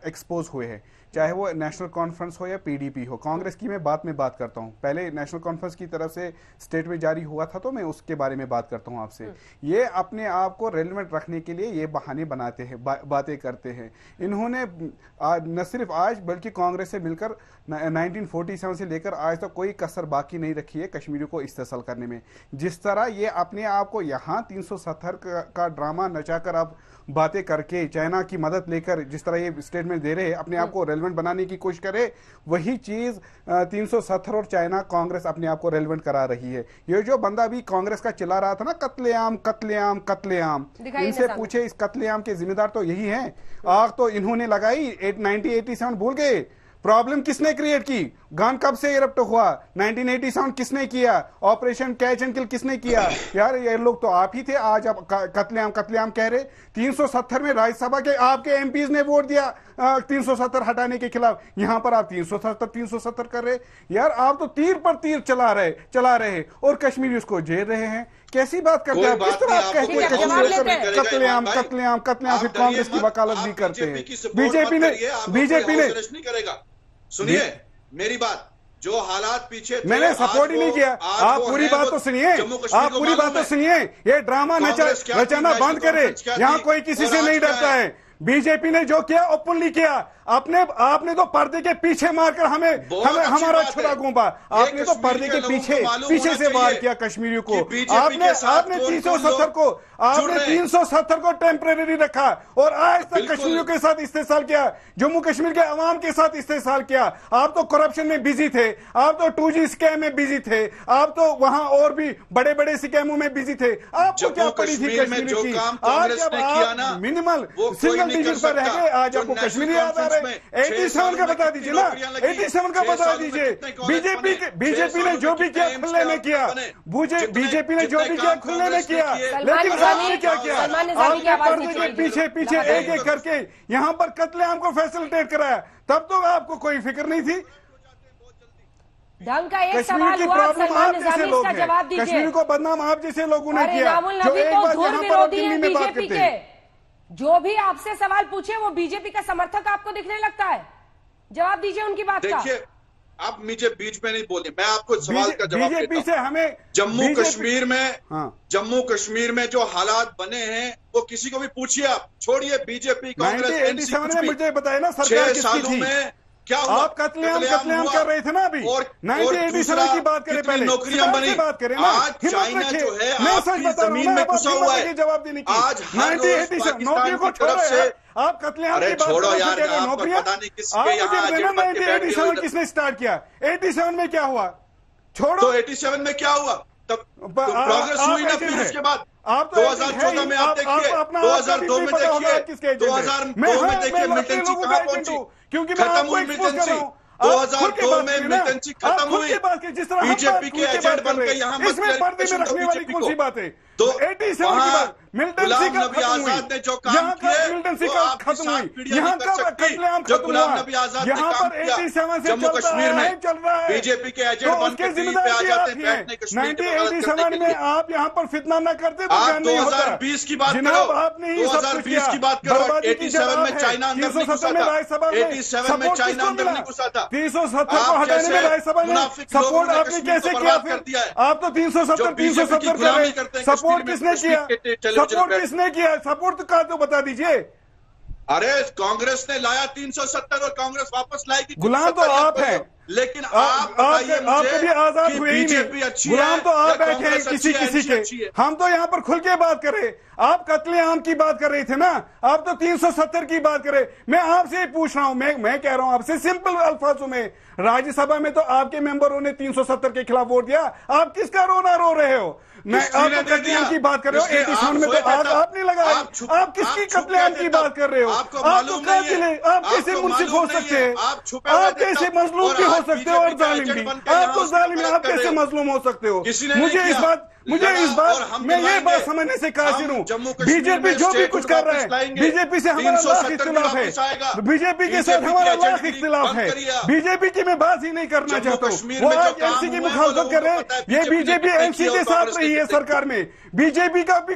एक्सपोज हुए हैं, चाहे वो नेशनल कॉन्फ्रेंस हो या पीडीपी हो। कांग्रेस की मैं बात करता हूँ। पहले नेशनल कॉन्फ्रेंस की तरफ से स्टेटमेंट जारी हुआ था तो मैं उसके बारे में बात करता हूँ आपसे। ये अपने आप को रेलेवेंट रखने के लिए ये बहाने बनाते हैं, बातें करते हैं। इन्होंने न सिर्फ आज बल्कि कांग्रेस से मिलकर 1947 से लेकर आज तक कोई कसर बाकी नहीं रखी है कश्मीरियों को इस्तेसाल करने में। जिस तरह ये अपने आप को यहाँ 370 का ड्रामा नचाकर अब बातें करके चाइना की मदद लेकर जिस तरह ये स्टेटमेंट दे रहे हैं, अपने आप को रेलेवेंट बनाने की कोशिश करे, वही चीज 370 और चाइना कांग्रेस अपने आप को रेलेवेंट करा रही है। ये जो बंदा भी कांग्रेस का चिल्ला रहा था ना, कत्लेआम कत्लेआम कत्लेआम, इनसे पूछे इस कत्लेआम के जिम्मेदार तो यही हैं। आग तो इन्होंने लगाई, 1987 भूल गए। प्रॉब्लम किसने क्रिएट की? गन कब से इरप्ट हुआ? 1987 किसने किया? ऑपरेशन कैच एंड किल किसने किया? यार ये लोग तो आप ही थे, आज आप कत्लेआम कह रहे। 370 में राज्यसभा के आपके एमपीज ने वोट दिया 370 हटाने के खिलाफ, यहां पर आप 370 कर रहे। यार आप तो तीर पर तीर चला रहे और कश्मीरी उसको झेल रहे हैं। कैसी बात करते हैं? किस तरह आप कहते हैं कत्लेआम फिर कांग्रेस की वकालत भी करते हैं। बीजेपी ने सुनिए मेरी बात, जो हालात पीछे मैंने सपोर्ट ही नहीं किया। आप पूरी बात तो सुनिए, ये ड्रामा रचाना बंद करे। यहाँ कोई किसी से नहीं डरता है। बीजेपी ने जो किया ओपनली किया। आपने तो पर्दे के पीछे मारकर हमारा छुरा घूमा। आपने तो पर्दे के पीछे से वार किया कश्मीरियों को। आपने 370 को टेम्परेरी रखा और आज तक कश्मीरियों के साथ इस्तेसाल किया, जम्मू कश्मीर के अवाम के साथ इस्तेसाल किया। आप तो करप्शन में बिजी थे, आप तो 2G स्कैम में बिजी थे, आप तो वहां और भी बड़े बड़े स्कैमों में बिजी थे। आपको क्या पड़ी थी कश्मीर की? आज जब आप मिनिमल सिंगल डिजिट पर रह गए, आज आपको कश्मीर याद आ रहा है। 87 का बता दीजिए ना, 87 का बता दीजिए। बीजेपी ने जो भी किया खुले में किया, बीजेपी ने जो भी किया खुले में किया, लेकिन आपने क्या किया? आपने पर्दे के पीछे एक करके यहाँ पर कत्लेआम को फैसिलिटेट कराया। तब तो आपको कोई फिक्र नहीं थी। ढंग का एक सवाल हुआ, सलमान निजामी इसका जवाब दीजिए। कश्मीर को बदनाम आप जैसे लोगों ने किया, जो एक बार यहाँ पर दिल्ली में बात करते हैं। जो भी आपसे सवाल पूछे वो बीजेपी का समर्थक आपको दिखने लगता है। जवाब दीजिए उनकी बात का। देखिए आप मुझे बीच में नहीं बोलिए, मैं आपको सवाल का जवाब देता हूं। से हमें जम्मू कश्मीर में जो हालात बने हैं वो किसी को भी पूछिए आप, छोड़िए बीजेपी कांग्रेस एनसीपी। मुझे बताया ना सरकार 6 सालों में क्या हुआ? आप कत्लेआम कर रहे थे ना अभी। 1987 की बात करें, पहले नौकरियां बनी। बात करें ना। आज चाइना जो है आपकी जमीन में घुसा हुआ है। जवाब देने की आज 1987 को तरफ से आप कत्लेआम की बात छोड़ो यार, नौकरियां पता नहीं किसके यहाँ 87 किसने स्टार्ट किया? 87 में क्या हुआ? छोड़ो। तो 87 में क्या हुआ? तब प्रोग्रेस हुई ना, फिर उसके बाद आप 2014 में आप देखिए, 2002 में देखिए, 2002 में देखिए मिलिटेंसी कहां पहुंची, क्योंकि मैं आपको एक्सपोज कर रहा हूं। 2002 में मिलिटेंसी खत्म हुई, बीजेपी के एजेंट बन के यहाँ इसमें पर्दे में रखने वाली कौन सी बात है? तो 87 की बात मिलिटेंसी का खत्म हुई, ने जो काम किए मिलिटेंसी का खत्म हुई, यहाँ का कत्लेआम खत्म हुआ, यहाँ पर 87 से जम्मू कश्मीर में चल रहा है, बीजेपी के एजेंट बन के पे आ जाते हैं बैठने कश्मीर के 1987 में आप यहाँ पर फितना न करते तो आप 2020 की बात करो, 2020 की बात करो, 87 में चाइना अंदर नहीं घुसा था, 87 में चाइना अंदर नहीं घुसा था, 370 को हटाने में राज्यसभा ने सपोर्ट आपने कैसे किया? फिर आप तो 370 कर रहे हैं, सपोर्ट किसने किया? सपोर्ट किसने किया? सपोर्ट का तो बता दीजिए। अरे कांग्रेस ने लाया 370 और कांग्रेस वापस लाएगी। गुलाम तो आप हैं, लेकिन आप कभी आजाद हुए ही नहीं, गुलाम तो आप बैठे हैं किसी के। हम तो यहाँ पर खुल के बात कर रहे, आप कत्लेआम की बात कर रहे थे ना, आप तो 370 की बात कर रहे। मैं आपसे ही पूछ रहा हूं, मैं कह रहा हूं आपसे सिंपल अल्फाजों में, राज्यसभा में तो आपके मेंबरों ने 370 के खिलाफ वोट दिया, आप किसका रोना रो रहे हो? मैं आपको कत्लेआम की बात कर रहे हो, 87 में तो आप नहीं लगाए, आप किसकी कत्लेआम की बात कर रहे हो? आप तो कातिल हैं, आप कैसे मुंसिफ हो सकते हैं? आप कैसे मजलूम भी हो सकते हो और जालिम भी? आप तो जालिम हैं, आप कैसे मजलूम हो सकते हो? मुझे इस बात मैं ये बात समझने से कासिर हूँ। बीजेपी जो भी कुछ कर रहा है, बीजेपी से हमारा लाख इख्तिलाफ है, बीजेपी के साथ हमारा लाख इख्तिलाफ है, बीजेपी की मैं बात ही नहीं करना चाहता हूँ। वो आज एनसी की मुखालफत कर रहे हैं, ये बीजेपी एनसी के साथ रही है सरकार में, बीजेपी का भी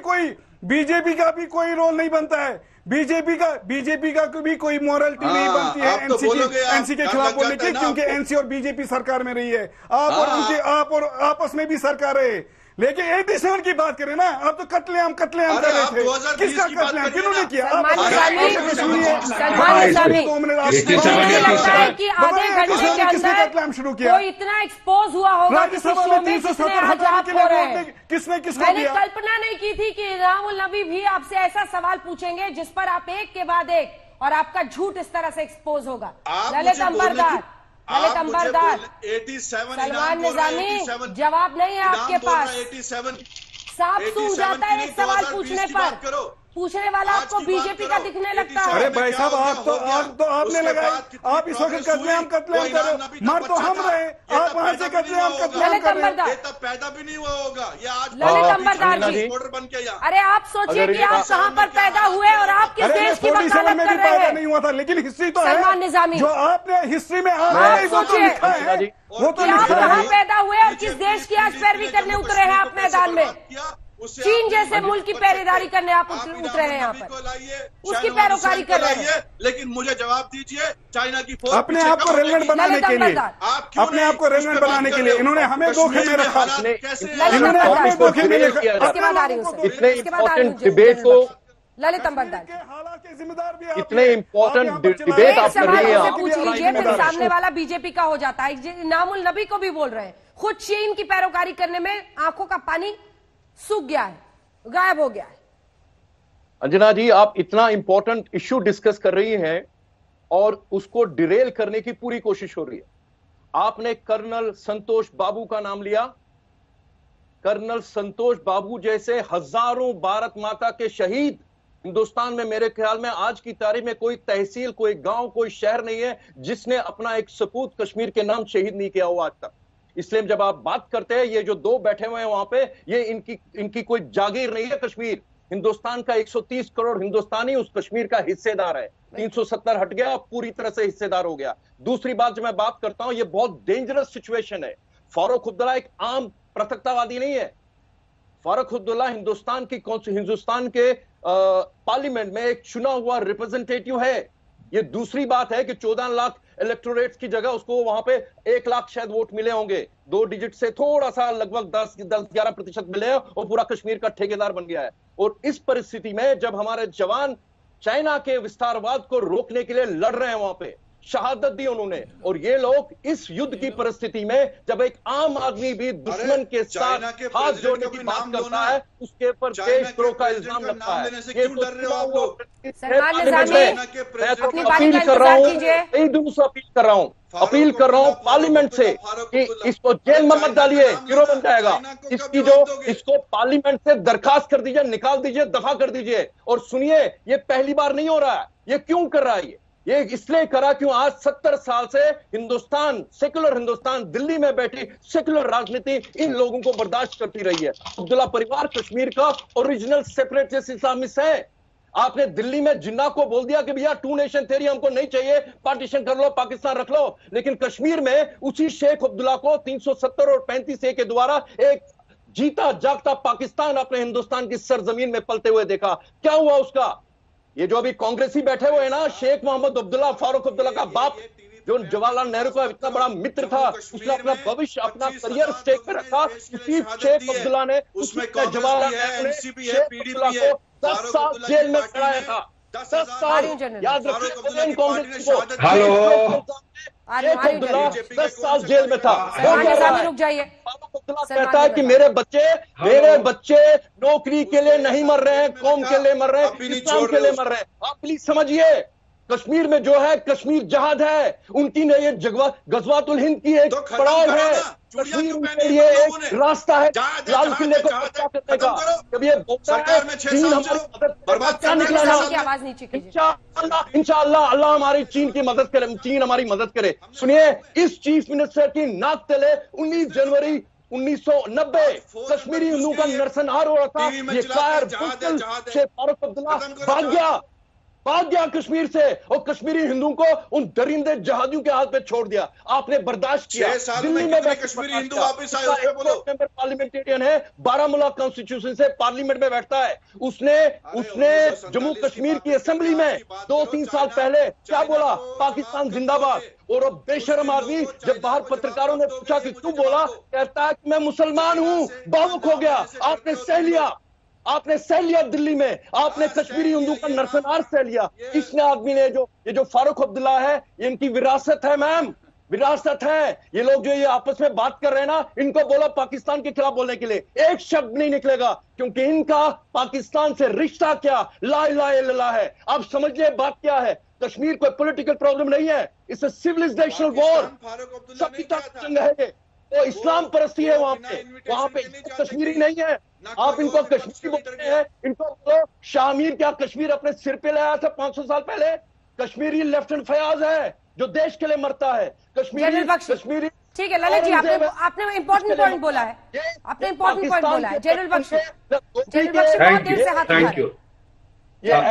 कोई रोल नहीं बनता है, बीजेपी का भी कोई मॉरलिटी नहीं बनती है एनसी के खिलाफ बोलने की, क्योंकि एनसी और बीजेपी सरकार में रही है, आप और आपस में भी सरकार है। लेकिन 87 की बात करें ना, आप तो कत्लेआम कर रहे थे। किसका कत्लेआम, किन्होंने किया? कत्लेआम शुरू किया, इतना एक्सपोज हुआ होगा किसने किसको किया? कल्पना नहीं की थी कि राहुल नबी भी आपसे ऐसा सवाल पूछेंगे जिस पर आप एक के बाद एक और आपका झूठ इस तरह से एक्सपोज होगा। ललित अंबरदार, सलमान निजामी, जवाब नहीं है आपके पास, साफ सूझ जाता है एक सवाल पूछने पर, पूछने वाला आपको बीजेपी का दिखने लगता है। अरे भाई साहब, आप तो आपने लगाई, आप इस वक्त कत्लेआम कर रहे हो, मर तो हम रहे, आप वहां से कत्लेआम कर रहे हैं। पैदा भी नहीं हुआ होगा ये आज ललित अंबरदार जी, बन के यहाँ। अरे आप सोचिए कि आप कहाँ पर पैदा हुए और आप किस देश की वकालत कर रहे हैं? नहीं हुआ था, लेकिन हिस्ट्री तो है सलमान निजामी, जो आपने हिस्ट्री में सोचिए वो तो आप कहाँ पैदा हुए और किस देश की आज पैरवी करने उतरे हैं आप मैदान में? चीन जैसे मुल्क की पैरेदारी करने आप उतरे हैं यहाँ पर, उसकी पैरोकारी कर रहे हैं। लेकिन मुझे जवाब दीजिए, चाइना की फोर्स अपने आप को रेलेवेंट बनाने के लिए, अपने आप को रेलेवेंट बनाने के लिए इन्होंने हमें धोखे में रखा, इन्होंने हमें धोखे में रखा। इसके बाद आ रही हूँ, इतने इम्पोर्टेंट डिबेट को ललित अंबरदार, इतने इम्पोर्टेंट डिबेट आप कर रही हैं, पूछ लीजिए, फिर सामने वाला बीजेपी का हो जाता है। नामुल नबी को भी बोल रहे हैं, खुद चीन की पैरोकारी करने में आंखों का पानी सूख गया है, गायब हो गया है। अंजना जी, आप इतना इंपॉर्टेंट इश्यू डिस्कस कर रही हैं और उसको डिरेल करने की पूरी कोशिश हो रही है। आपने कर्नल संतोष बाबू का नाम लिया, कर्नल संतोष बाबू जैसे हजारों भारत माता के शहीद हिंदुस्तान में, मेरे ख्याल में आज की तारीख में कोई तहसील, कोई गांव, कोई शहर नहीं है जिसने अपना एक सपूत कश्मीर के नाम शहीद नहीं किया हो आज तक। इसलिए जब आप बात करते हैं, ये जो दो बैठे हुए हैं वहां पे, ये इनकी कोई जागीर नहीं है। कश्मीर हिंदुस्तान का 130 करोड़ हिंदुस्तानी उस कश्मीर का हिस्सेदार है। 370 हट गया, पूरी तरह से हिस्सेदार हो गया। दूसरी बात जो मैं बात करता हूं, ये बहुत डेंजरस सिचुएशन है। फारूक अब्दुल्ला एक आम पृथकतावादी नहीं है। फारूक अब्दुल्ला हिंदुस्तान के पार्लियामेंट में एक चुना हुआ रिप्रेजेंटेटिव है। ये दूसरी बात है कि 14 लाख इलेक्टोरेट्स की जगह उसको वहां पे 1 लाख शायद वोट मिले होंगे, 2 डिजिट से थोड़ा सा, लगभग 10-11% मिले हैं और पूरा कश्मीर का ठेकेदार बन गया है। और इस परिस्थिति में जब हमारे जवान चाइना के विस्तारवाद को रोकने के लिए लड़ रहे हैं, वहां पे शहादत दी उन्होंने, और ये लोग इस युद्ध की परिस्थिति में जब एक आम आदमी भी दुश्मन के साथ हाथ जोड़ने की बात करता है, उसके ऊपर देशद्रोह का इल्जाम लगता है। अपील कर रहा हूँ, कई दिनों से अपील कर रहा हूँ पार्लियामेंट से कि इसको जेल में मत डालिए, गिरोह बन जाएगा। इसको पार्लियामेंट से दरखास्त कर दीजिए, निकाल दीजिए, दफा कर दीजिए। और सुनिए, ये पहली बार नहीं हो रहा है, ये क्यों कर रहा है? ये इसलिए करा क्यों आज 70 साल से हिंदुस्तान, सेकुलर हिंदुस्तान, दिल्ली में बैठी सेकुलर राजनीति इन लोगों को बर्दाश्त करती रही है। अब्दुल्ला परिवार कश्मीर का ओरिजिनल सेपरेटिस्ट इस्लामिस्ट है। आपने दिल्ली में जिन्ना को बोल दिया कि भैया 2 नेशन थ्योरी हमको नहीं चाहिए, पार्टीशन कर लो, पाकिस्तान रख लो, लेकिन कश्मीर में उसी शेख अब्दुल्ला को 370 और 35A के द्वारा एक जीता जागता पाकिस्तान अपने हिंदुस्तान की सरजमीन में पलते हुए देखा। क्या हुआ उसका? ये जो अभी कांग्रेसी बैठे हुए हैं ना, शेख मोहम्मद अब्दुल्ला, फारूक अब्दुल्ला का बाप, जो जवाहरलाल नेहरू का इतना बड़ा मित्र था, उसने अपना भविष्य, अपना करियर स्टेक पे रखा। उसी शेख अब्दुल्ला ने जवाहरलाल नेहरू ने शेख अब्दुल्ला को 10 साल जेल में कराया था। 10 साल, याद रखिए कांग्रेस को। हेलो, 10 साल जेल में था। रुक जाइए। कहता है कि मेरे बच्चे नौकरी के लिए नहीं मर रहे हैं, कौम के लिए मर रहे हैं, इस्लाम के लिए मर रहे हैं। आप प्लीज समझिए, कश्मीर में जो है कश्मीर जहाद है, उनकी ने ये गजवातुल हिंद की एक पड़ाव है। कश्मीर के लिए एक रास्ता है लाल किले को कब्जा करने का। जब ये बोलता है चीन हमारी मदद क्या निकला ना, इंशाअल्लाह अल्लाह हमारी चीन की मदद करे, चीन हमारी मदद करे। सुनिए, इस चीफ मिनिस्टर की नाक तले 19 जनवरी 1990 कश्मीरी हिंदू का नरसंहार हो रहा था। ये कायर शेख फारूक अब्दुल्ला भाग गया कश्मीर से और कश्मीरी हिंदुओं को उन दरिंदे जहादियों के हाथ में छोड़ दिया। आपने बर्दाश्त किया। दिल्ली में कश्मीरी हिंदू वापस आए, उसमें बोलो। मेंबर पार्लियामेंटेरियन है, बारामूला कॉन्स्टिट्यूशन से पार्लियामेंट में बैठता है। उसने जम्मू कश्मीर की असेंबली में 2-3 साल पहले क्या बोला? पाकिस्तान जिंदाबाद। और अब बेशर्म आदमी जब बाहर पत्रकारों ने पूछा कि तू बोला, कहता है कि मैं मुसलमान हूं। भावुक हो गया। आपने सह लिया दिल्ली में, आपने कश्मीरी हिंदू का नरसंहार सह लिया। इसने आदमी ने ये जो फारूक अब्दुल्ला है, ये इनकी विरासत है मैम, विरासत है। ये लोग जो ये आपस में बात कर रहे हैं ना, इनको बोला पाकिस्तान के खिलाफ बोलने के लिए, एक शब्द नहीं निकलेगा, क्योंकि इनका पाकिस्तान से रिश्ता क्या, ला इलाहा इल्लल्लाह है। आप समझिए बात क्या है। कश्मीर कोई पॉलिटिकल प्रॉब्लम नहीं है, इट्स अ सिविलाइजेशनल वॉर। सभ्यता की जंग है ये। तो इस्लाम परस्ती है वहां पे कश्मीरी नहीं है। आप इनको कश्मीरी बोलते हैं, इनको बोलो शामिर क्या कश्मीर अपने सिर पे लाया था 500 साल पहले? कश्मीरी लेफ्टिनेंट फयाज है जो देश के लिए मरता है। कश्मीरी ठीक है ललित जी, आपने इम्पोर्टेंट पॉइंट बोला है, आपने इम्पोर्टेंट पॉइंट बोला है। जनरल बख्शी बहुत देर से हाथ उठा रहे हैं।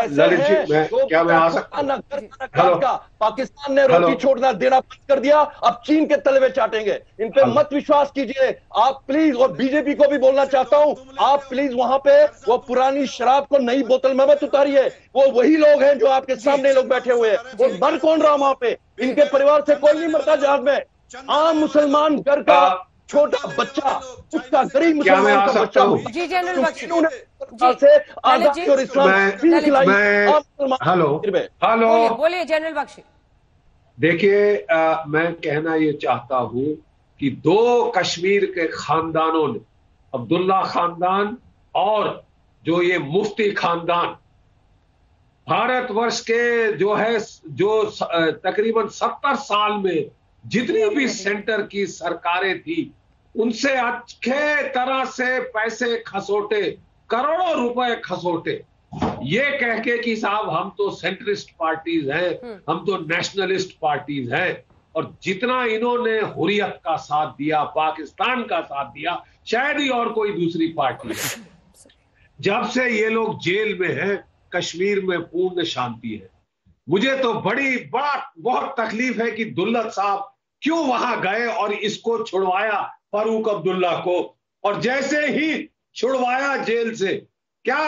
ललित जी, क्या मैं आ सकता हूं? पाकिस्तान ने रोटी छोड़ना देना बंद कर दिया, अब चीन के तलवे चाटेंगे। इन पे मत विश्वास कीजिए आप प्लीज। और बीजेपी को भी बोलना चाहता हूं, आप प्लीज वहां पे वो पुरानी शराब को नई बोतल में मत उतारिए। वो वही लोग हैं जो आपके सामने लोग बैठे हुए हैं। वो मर कौन रहा वहां पे? इनके परिवार से कोई नहीं मरता जहाज में। आम मुसलमान घर का छोटा बच्चा, उसका गरीब मुसलमान का बच्चा हो। जी जनरल बख्शी, हेलो, बोलिए जनरल बख्शी। देखिए, मैं कहना ये चाहता हूं कि 2 कश्मीर के खानदानों ने, अब्दुल्ला खानदान और जो ये मुफ्ती खानदान, भारतवर्ष के जो तकरीबन 70 साल में जितनी भी सेंटर की सरकारें थी, उनसे अच्छे तरह से पैसे खसोटे, करोड़ों रुपए खसोटे, ये कह के कि साहब हम तो सेंट्रिस्ट पार्टीज हैं, हम तो नेशनलिस्ट पार्टीज हैं। और जितना इन्होंने हुर्रियत का साथ दिया, पाकिस्तान का साथ दिया, शायद ही और कोई दूसरी पार्टी है। जब से ये लोग जेल में हैं, कश्मीर में पूर्ण शांति है। मुझे तो बहुत तकलीफ है कि दुल्लत साहब क्यों वहां गए और इसको छुड़वाया, फारूक अब्दुल्ला को। और जैसे ही छुड़वाया जेल से, क्या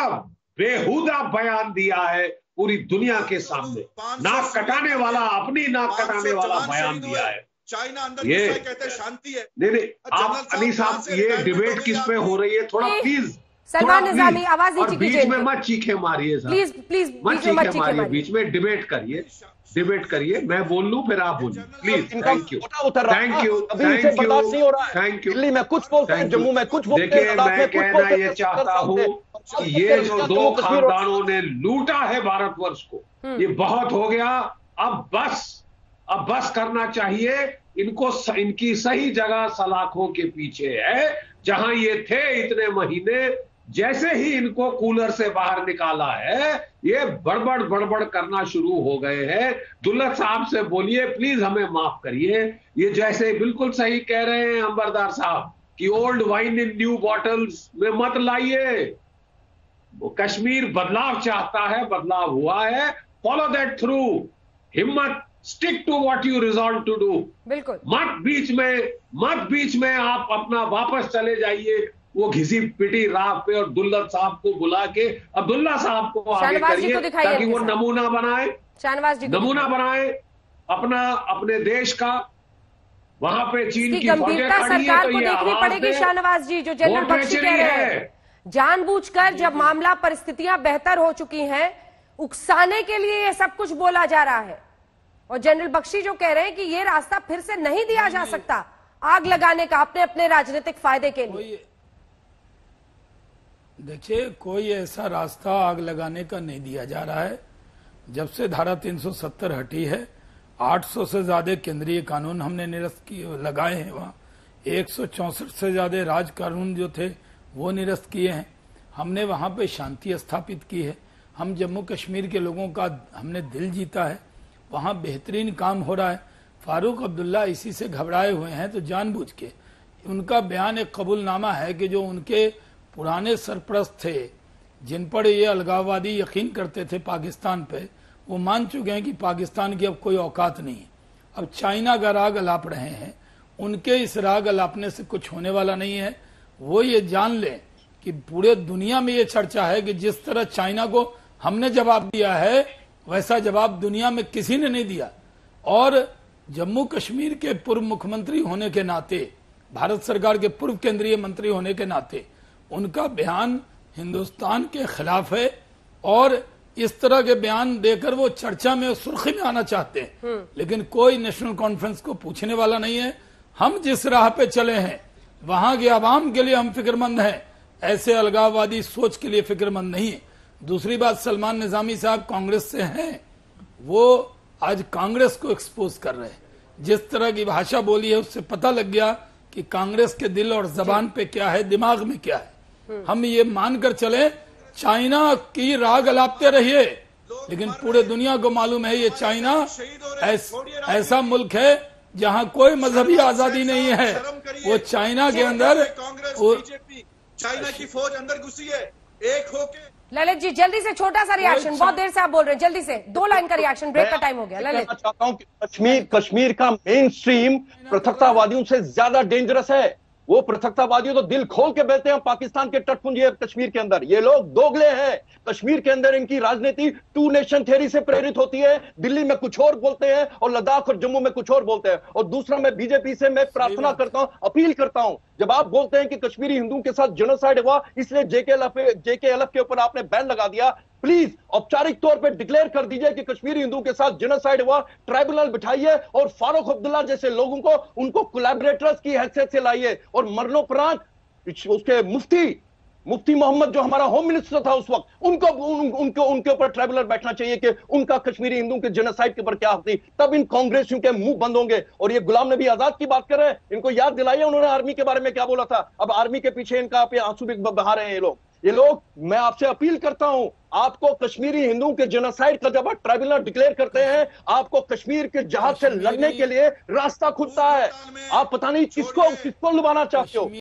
बेहुदा बयान दिया है पूरी दुनिया के सामने। नाक कटाने वाला, अपनी नाक कटाने वाला बयान दिया है। चाइना अंदर ये कहते हैं शांति है। नहीं, आप अली साहब, ये डिबेट किस पे हो रही है? थोड़ा प्लीज सलमान निजामी आवाज नीचे कीजिए। बीच में मत चीखे मारिए साहब, प्लीज मत चीखे मारिए। बीच में डिबेट करिए, मैं बोल लूं फिर आप बोलिए प्लीज। Thank you. दिल्ली में कुछ बोलते हैं, जम्मू में कुछ बोलते हैं। देखिए, मैं कहना ये चाहता हूं कि ये जो 2 खानदानों ने लूटा है भारतवर्ष को, ये बहुत हो गया। अब बस करना चाहिए इनको। इनकी सही जगह सलाखों के पीछे है, जहां ये थे इतने महीने, जैसे ही इनको कूलर से बाहर निकाला है, ये बड़बड़ करना शुरू हो गए हैं। दुल्लत साहब से बोलिए प्लीज हमें माफ करिए। ये जैसे बिल्कुल सही कह रहे हैं अंबरदार साहब कि old wine in new bottles में मत लाइए। वो कश्मीर बदलाव चाहता है, बदलाव हुआ है, फॉलो दैट थ्रू। हिम्मत, stick to what you resolve to do. बिल्कुल मत बीच में आप अपना वापस चले जाइए वो घिसी पिटी राह पे और दुल्लत साहब को बुला के अब्दुल्ला साहब को आगे करिए ताकि वो नमूना बनाए, शाहनवाज जी नमूना बनाए अपने देश का। वहां पे चीन की गंभीरता सरकार को देखनी पड़ेगी शाहनवाज जी। जो जनरल बख्शी कह रहे हैं, जानबूझकर जब मामला परिस्थितियां बेहतर हो चुकी हैं, उकसाने के लिए ये सब कुछ बोला जा रहा है। और जनरल बख्शी जो कह रहे हैं कि ये रास्ता फिर से नहीं दिया जा सकता आग लगाने का अपने राजनीतिक फायदे के लिए। देखिए, कोई ऐसा रास्ता आग लगाने का नहीं दिया जा रहा है। जब से धारा 370 हटी है, 800 से ज्यादा केंद्रीय कानून हमने निरस्त लगाए हैं। वहां 164 से ज्यादा राज कानून जो थे वो निरस्त किए हैं। हमने वहां पे शांति स्थापित की है। हम जम्मू कश्मीर के लोगों का हमने दिल जीता है। वहां बेहतरीन काम हो रहा है। फारूक अब्दुल्ला इसी से घबराए हुए हैं, तो जानबूझ के उनका बयान एक कबूलनामा है कि जो उनके पुराने सरपरस्त थे, जिन पर ये अलगाववादी यकीन करते थे पाकिस्तान पे, वो मान चुके हैं कि पाकिस्तान की अब कोई औकात नहीं है। अब चाइना का राग अलाप रहे हैं। उनके इस राग अलापने से कुछ होने वाला नहीं है। वो ये जान लें कि पूरे दुनिया में ये चर्चा है कि जिस तरह चाइना को हमने जवाब दिया है, वैसा जवाब दुनिया में किसी ने नहीं दिया। और जम्मू कश्मीर के पूर्व मुख्यमंत्री होने के नाते, भारत सरकार के पूर्व केंद्रीय मंत्री होने के नाते, उनका बयान हिंदुस्तान के खिलाफ है। और इस तरह के बयान देकर वो चर्चा में, सुर्खी में आना चाहते हैं। लेकिन कोई नेशनल कॉन्फ्रेंस को पूछने वाला नहीं है। हम जिस राह पे चले हैं, वहां के आवाम के लिए हम फिक्रमंद हैं, ऐसे अलगाववादी सोच के लिए फिक्रमंद नहीं है। दूसरी बात, सलमान निजामी साहब कांग्रेस से हैं, वो आज कांग्रेस को एक्सपोज कर रहे हैं। जिस तरह की भाषा बोली है, उससे पता लग गया कि कांग्रेस के दिल और जबान पे क्या है, दिमाग में क्या है। हम ये मानकर चले, चाइना की राग अलापते रहिए, लेकिन पूरे दुनिया को मालूम है ये चाइना ऐसा मुल्क है जहां कोई मजहबी आजादी नहीं है। वो चाइना के अंदर चाइना की फौज अंदर घुसी है, एक होके। ललित जी जल्दी से छोटा सा रिएक्शन, बहुत देर से आप बोल रहे हैं, जल्दी से 2 लाइन का रिएक्शन, ब्रेक का टाइम हो गया। ललित, चाहता हूं कि कश्मीर का मेन स्ट्रीम पृथकतावादियों से ज्यादा डेंजरस है। वो पृथकतावादी तो दिल खोल के बैठते हैं पाकिस्तान के तटपुंज कश्मीर के अंदर। ये लोग दोगले हैं। कश्मीर के अंदर इनकी राजनीति 2 नेशन थ्योरी से प्रेरित होती है। दिल्ली में कुछ और बोलते हैं और लद्दाख और जम्मू में कुछ और बोलते हैं। और दूसरा, मैं बीजेपी से मैं प्रार्थना करता हूं, अपील करता हूं, जब आप बोलते हैं कि कश्मीरी हिंदुओं के साथ जेनोसाइड हुआ इसलिए जेकेएलएफ के ऊपर आपने बैन लगा दिया, प्लीज औपचारिक तौर पे डिक्लेयर कर दीजिए कि कश्मीरी हिंदुओं के साथ जेनोसाइड हुआ, ट्राइब्यूनल बिठाइए और फारूक अब्दुल्ला जैसे लोगों को उनको कोलैबोरेटर्स की हैसियत से लाइए। और मरणोपरांत उसके मुफ्ती मोहम्मद जो हमारा होम मिनिस्टर था उस वक्त, उनके ऊपर ट्राइब्यूनल बैठना चाहिए कि उनका कश्मीरी हिंदुओं के जेनोसाइड के ऊपर क्या होती। तब इन कांग्रेसियों के मुंह बंद होंगे। और ये गुलाम नबी आजाद की बात कर रहे हैं, इनको याद दिलाइए उन्होंने आर्मी के बारे में क्या बोला था। अब आर्मी के पीछे इनका आप आंसू भी बहा रहे हैं ये लोग। मैं आपसे अपील करता हूं, आपको कश्मीरी हिंदुओं के जेनोसाइड का जब आप ट्राइब्यूनल डिक्लेयर करते हैं, आपको कश्मीर के जहाज से लड़ने के लिए रास्ता खुलता है। आप पता नहीं किसको लुभाना चाहते हो।